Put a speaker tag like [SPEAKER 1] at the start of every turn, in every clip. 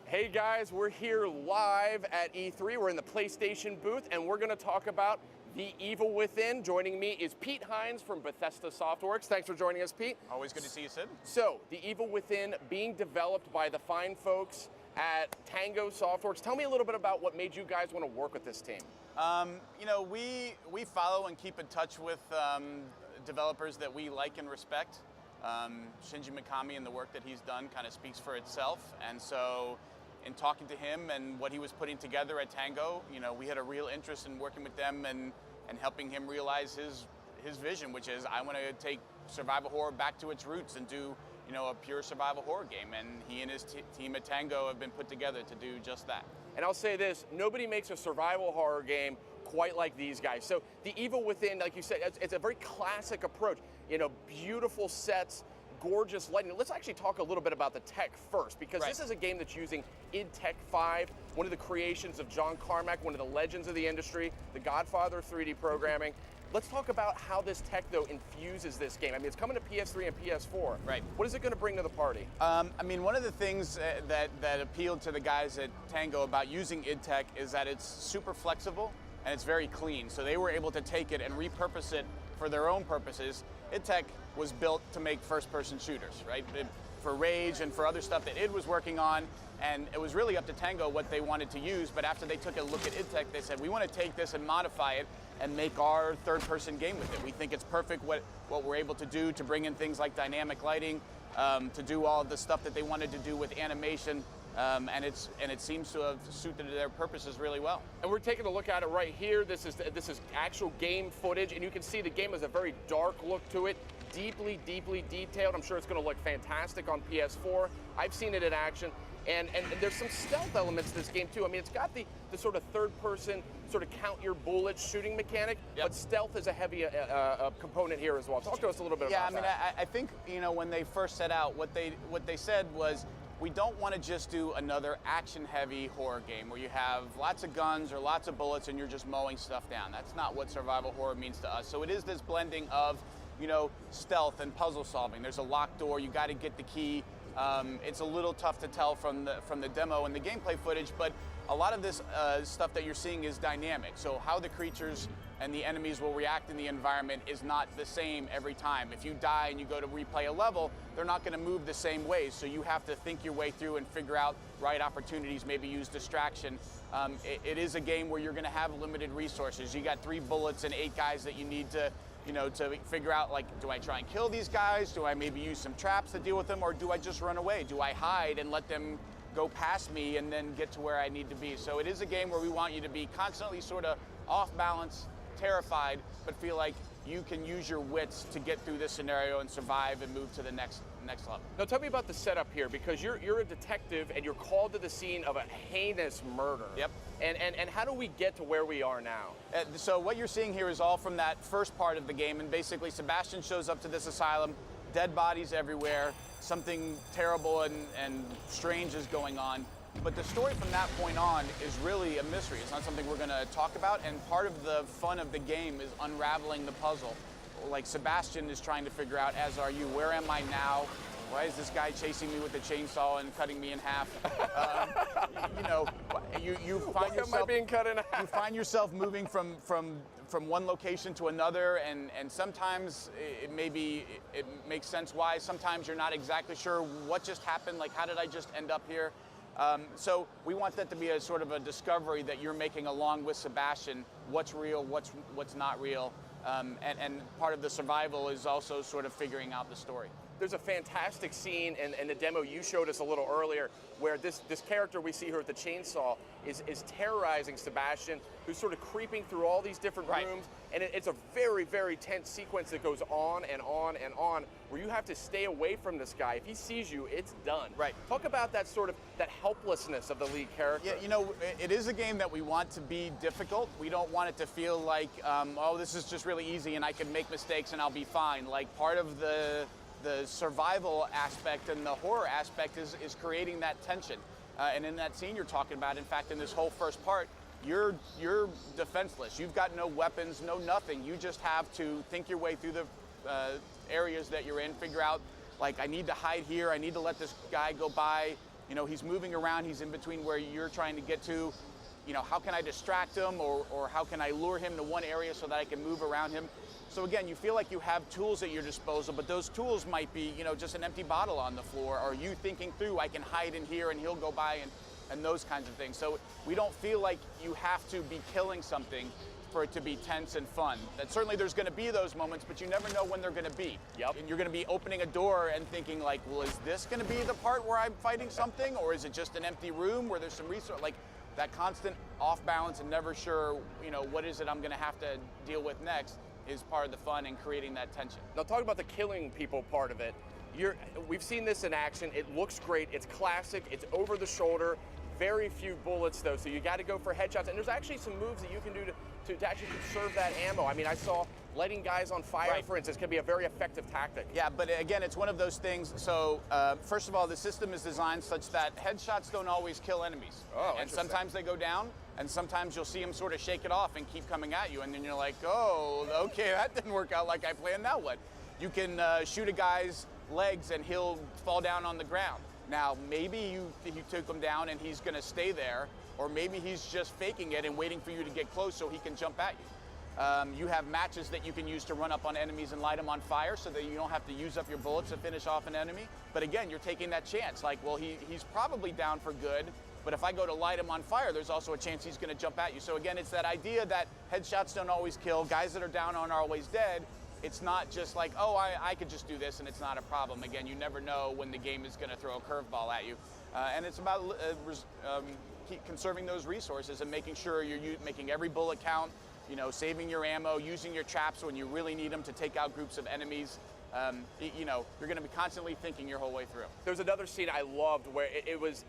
[SPEAKER 1] Hey guys, we're here live at E3. We're in the PlayStation booth and we're going to talk about The Evil Within. Joining me is Pete Hines from Bethesda Softworks. Thanks for joining us, Pete.
[SPEAKER 2] Always good to see you, Sid.
[SPEAKER 1] So, The Evil Within being developed by the fine folks at Tango Softworks. Tell me a little bit about what made you guys want to work with this team.
[SPEAKER 2] We follow and keep in touch with developers that we like and respect. Shinji Mikami and the work that he's done kind of speaks for itself, and so in talking to him and what he was putting together at Tango, we had a real interest in working with them and helping him realize his vision, which is I want to take survival horror back to its roots and do a pure survival horror game, and he and his team at Tango have been put together to do just that.
[SPEAKER 1] And I'll say this, nobody makes a survival horror game quite like these guys. So The Evil Within, like you said, it's a very classic approach. Beautiful sets, gorgeous lighting. Let's actually talk a little bit about the tech first, because This is a game that's using id Tech 5, one of the creations of John Carmack, one of the legends of the industry, the godfather of 3D programming. Let's talk about how this tech, though, infuses this game. I mean, it's coming to PS3 and PS4.
[SPEAKER 2] Right.
[SPEAKER 1] What is it going to bring to the party?
[SPEAKER 2] One of the things that appealed to the guys at Tango about using id Tech is that it's super flexible and it's very clean. So they were able to take it and repurpose it for their own purposes. id Tech was built to make first-person shooters, right? For Rage and for other stuff that id was working on, and it was really up to Tango what they wanted to use, but after they took a look at id Tech, they said, we want to take this and modify it and make our third-person game with it. We think it's perfect what we're able to do to bring in things like dynamic lighting, to do all of the stuff that they wanted to do with animation, and it seems to have suited their purposes really well.
[SPEAKER 1] And we're taking a look at it right here. This is actual game footage, and you can see the game has a very dark look to it, deeply, deeply detailed. I'm sure it's going to look fantastic on PS4. I've seen it in action, and there's some stealth elements to this game too. I mean, it's got the sort of third-person, sort of count your bullets shooting mechanic, but stealth is a heavy component here as well. Talk to us a little bit about that.
[SPEAKER 2] Yeah, I think when they first set out, what they said was, we don't want to just do another action-heavy horror game where you have lots of guns or lots of bullets and you're just mowing stuff down. That's not what survival horror means to us. So it is this blending of, stealth and puzzle solving. There's a locked door, you got to get the key. It's a little tough to tell from the demo and the gameplay footage, but a lot of this stuff that you're seeing is dynamic. So how the creatures and the enemies will react in the environment is not the same every time. If you die and you go to replay a level, they're not going to move the same ways. So you have to think your way through and figure out right opportunities, maybe use distraction. It is a game where you're going to have limited resources. You got 3 bullets and 8 guys that you need to figure out, like, do I try and kill these guys? Do I maybe use some traps to deal with them? Or do I just run away? Do I hide and let them go past me and then get to where I need to be? So it is a game where we want you to be constantly sort of off balance, terrified, but feel like you can use your wits to get through this scenario and survive and move to the next level.
[SPEAKER 1] Now tell me about the setup here, because you're a detective and you're called to the scene of a heinous murder.
[SPEAKER 2] Yep.
[SPEAKER 1] And how do we get to where we are now?
[SPEAKER 2] So what you're seeing here is all from that first part of the game, and basically Sebastian shows up to this asylum, dead bodies everywhere, something terrible and strange is going on. But the story from that point on is really a mystery. It's not something we're going to talk about, and part of the fun of the game is unraveling the puzzle. Like Sebastian is trying to figure out, as are you, where am I now? Why is this guy chasing me with a chainsaw and cutting me in half? You find yourself,
[SPEAKER 1] am I being cut in half?
[SPEAKER 2] You find yourself moving from one location to another, and sometimes it makes sense why. Sometimes you're not exactly sure what just happened. Like, how did I just end up here? So we want that to be a sort of a discovery that you're making along with Sebastian. What's real? What's not real? And part of the survival is also sort of figuring out the story.
[SPEAKER 1] There's a fantastic scene in the demo you showed us a little earlier where this character we see here with the chainsaw is terrorizing Sebastian, who's sort of creeping through all these different rooms, and it's a very, very tense sequence that goes on and on and on, where you have to stay away from this guy. If he sees you, it's done.
[SPEAKER 2] Right.
[SPEAKER 1] Talk about that that helplessness of the lead character.
[SPEAKER 2] Yeah, it is a game that we want to be difficult. We don't want it to feel like, oh, this is just really easy and I can make mistakes and I'll be fine. Like, part of the survival aspect and the horror aspect is creating that tension. And in that scene you're talking about, in fact, in this whole first part, you're defenseless. You've got no weapons, no nothing. You just have to think your way through the areas that you're in, figure out, like, I need to hide here, I need to let this guy go by, You know, he's moving around, he's in between where you're trying to get to. You know, how can I distract him, or how can I lure him to one area so that I can move around him? So again, you feel like you have tools at your disposal, but those tools might be, you know, just an empty bottle on the floor, or you thinking through, I can hide in here and he'll go by, and those kinds of things. So we don't feel like you have to be killing something for it to be tense and fun. That certainly there's going to be those moments, but you never know when they're going to be.
[SPEAKER 1] Yep.
[SPEAKER 2] And you're going to be opening a door and thinking like, well, is this going to be the part where I'm fighting something, or is it just an empty room where there's some resource? Like that constant off balance and never sure, you know, what is it I'm going to have to deal with next is part of the fun and creating that tension.
[SPEAKER 1] Now talk about the killing people part of it. We've seen this in action. It looks great. It's classic. It's over the shoulder. Very few bullets though, so you got to go for headshots. And there's actually some moves that you can do to actually conserve that ammo. I mean, I saw lighting guys on fire,
[SPEAKER 2] Right.
[SPEAKER 1] for instance, can be a very effective tactic.
[SPEAKER 2] Yeah, but again, it's one of those things. So first of all, the system is designed such that headshots don't always kill enemies.
[SPEAKER 1] Oh,
[SPEAKER 2] and
[SPEAKER 1] interesting.
[SPEAKER 2] sometimes they go down, and sometimes you'll see them sort of shake it off and keep coming at you, and then you're like, oh, okay, that didn't work out like I planned. Now what? You can shoot a guy's legs and he'll fall down on the ground. Now, maybe you took him down and he's going to stay there, or maybe he's just faking it and waiting for you to get close so he can jump at you. You have matches that you can use to run up on enemies and light them on fire so that you don't have to use up your bullets to finish off an enemy. But again, you're taking that chance. Like, well, he's probably down for good, but if I go to light him on fire, there's also a chance he's going to jump at you. So again, it's that idea that headshots don't always kill, guys that are down aren't always dead. It's not just like, oh, I could just do this and it's not a problem. Again, you never know when the game is going to throw a curveball at you. And it's about keep conserving those resources and making sure you're making every bullet count, you know, saving your ammo, using your traps when you really need them to take out groups of enemies. You know, you're going to be constantly thinking your whole way through.
[SPEAKER 1] There's another scene I loved where it was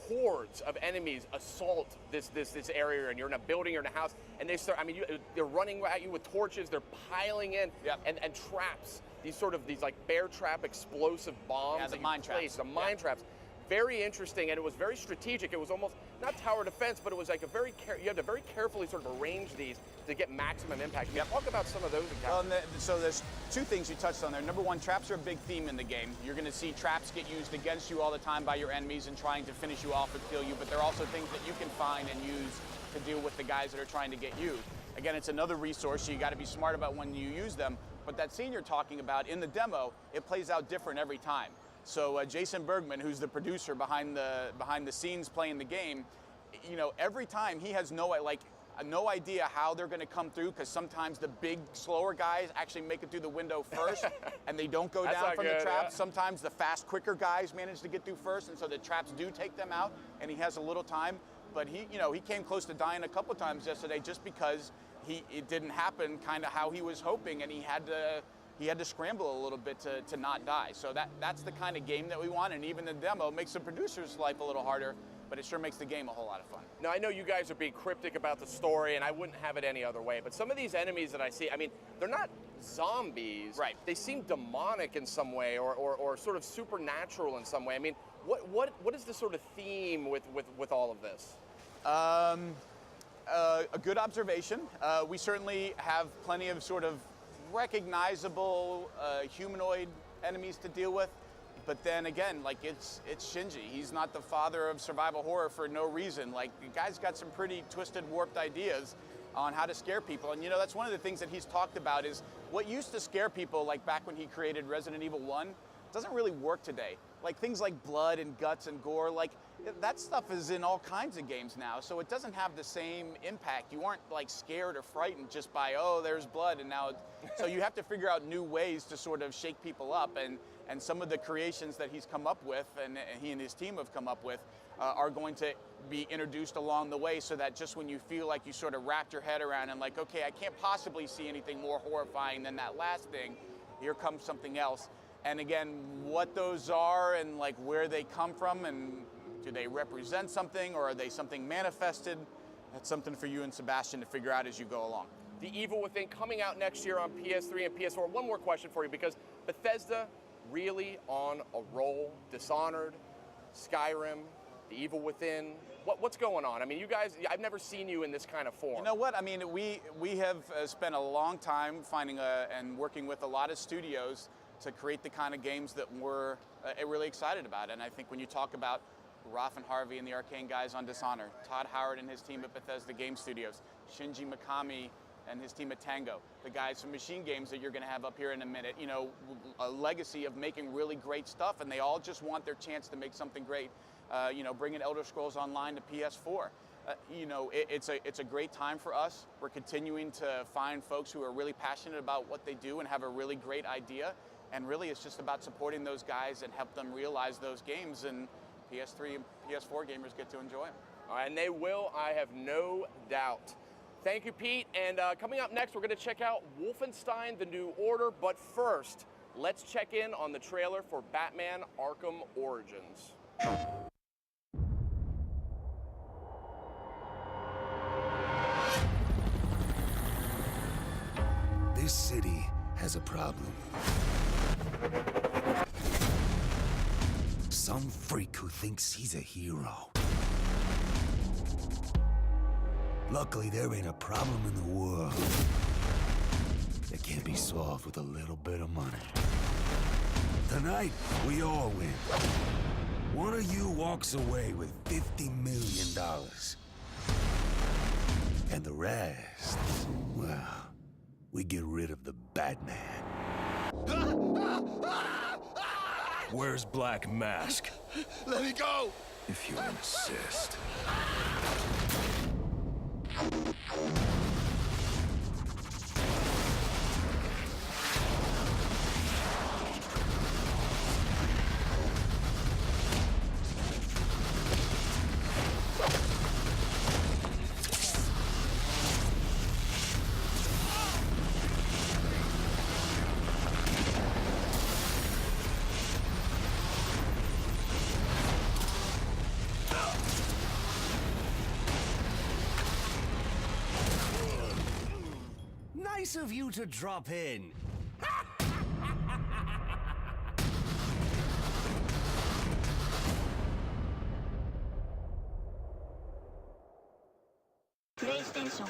[SPEAKER 1] hordes of enemies assault this area, and you're in a building or in a house, and they start. I mean, they're running at you with torches. They're piling in,
[SPEAKER 2] Yep.
[SPEAKER 1] and traps. These like bear trap explosive bombs.
[SPEAKER 2] Yeah, the
[SPEAKER 1] that you
[SPEAKER 2] mine
[SPEAKER 1] place,
[SPEAKER 2] traps.
[SPEAKER 1] The mine traps. Very interesting, and it was very strategic. It was almost not tower defense, but it was like you had to very carefully sort of arrange these to get maximum impact. Can you talk about some of those encounters?
[SPEAKER 2] Well, so there's two things you touched on there. Number one, traps are a big theme in the game. You're going to see traps get used against you all the time by your enemies and trying to finish you off and kill you, but they're also things that you can find and use to deal with the guys that are trying to get you. Again, it's another resource, so you got to be smart about when you use them. But that scene you're talking about in the demo, it plays out different every time. So Jason Bergman, who's the producer behind the scenes playing the game, you know, every time he has no idea how they're going to come through, because sometimes the big, slower guys actually make it through the window first, and they don't go
[SPEAKER 1] That's
[SPEAKER 2] down
[SPEAKER 1] not
[SPEAKER 2] from
[SPEAKER 1] good,
[SPEAKER 2] the traps.
[SPEAKER 1] yeah.
[SPEAKER 2] Sometimes the fast, quicker guys manage to get through first, and so the traps do take them out, and he has a little time. But he came close to dying a couple times yesterday just because it didn't happen kind of how he was hoping, and he had to scramble a little bit to not die. So that's the kind of game that we want, and even the demo makes the producer's life a little harder, but it sure makes the game a whole lot of fun.
[SPEAKER 1] Now, I know you guys are being cryptic about the story, and I wouldn't have it any other way, but some of these enemies that I see, I mean, they're not zombies.
[SPEAKER 2] Right.
[SPEAKER 1] They seem demonic in some way, or sort of supernatural in some way. I mean, what is the sort of theme with all of this?
[SPEAKER 2] A good observation. We certainly have plenty of sort of recognizable humanoid enemies to deal with, but then again, like it's Shinji. He's not the father of survival horror for no reason. Like, the guy's got some pretty twisted, warped ideas on how to scare people, and you know, that's one of the things that he's talked about is what used to scare people, like back when he created Resident Evil 1, doesn't really work today. Like things like blood and guts and gore, like that stuff is in all kinds of games now, so it doesn't have the same impact. You aren't like scared or frightened just by, oh, there's blood, and now so you have to figure out new ways to sort of shake people up, and some of the creations that he's come up with, and he and his team have come up with, are going to be introduced along the way, so that just when you feel like you sort of wrapped your head around and like, okay, I can't possibly see anything more horrifying than that last thing, here comes something else. And again, what those are and like where they come from, and do they represent something, or are they something manifested? That's something for you and Sebastian to figure out as you go along.
[SPEAKER 1] The Evil Within coming out next year on PS3 and PS4. One more question for you, because Bethesda really on a roll. Dishonored, Skyrim, The Evil Within. What's going on? I mean, you guys, I've never seen you in this kind of form.
[SPEAKER 2] You know what? I mean, we have spent a long time finding and working with a lot of studios to create the kind of games that we're really excited about. And I think when you talk about Ralph and Harvey and the Arcane guys on Dishonored, Todd Howard and his team at Bethesda Game Studios, Shinji Mikami and his team at Tango, the guys from Machine Games that you're going to have up here in a minute, you know, a legacy of making really great stuff, and they all just want their chance to make something great, you know, bringing Elder Scrolls Online to PS4. You know, it's a great time for us. We're continuing to find folks who are really passionate about what they do and have a really great idea, and really it's just about supporting those guys and help them realize those games, and PS3 and PS4 gamers get to enjoy them.
[SPEAKER 1] And they will, I have no doubt. Thank you, Pete. And coming up next, we're going to check out Wolfenstein: The New Order. But first, let's check in on the trailer for Batman: Arkham Origins.
[SPEAKER 3] This city has a problem. Some freak who thinks he's a hero. Luckily, there ain't a problem in the world that can't be solved with a little bit of money. Tonight, we all win. One of you walks away with $50 million. And the rest, well, we get rid of the Batman.
[SPEAKER 4] Where's Black Mask?
[SPEAKER 3] Let me go!
[SPEAKER 4] If you insist.
[SPEAKER 3] Nice of you to drop in.
[SPEAKER 5] PlayStation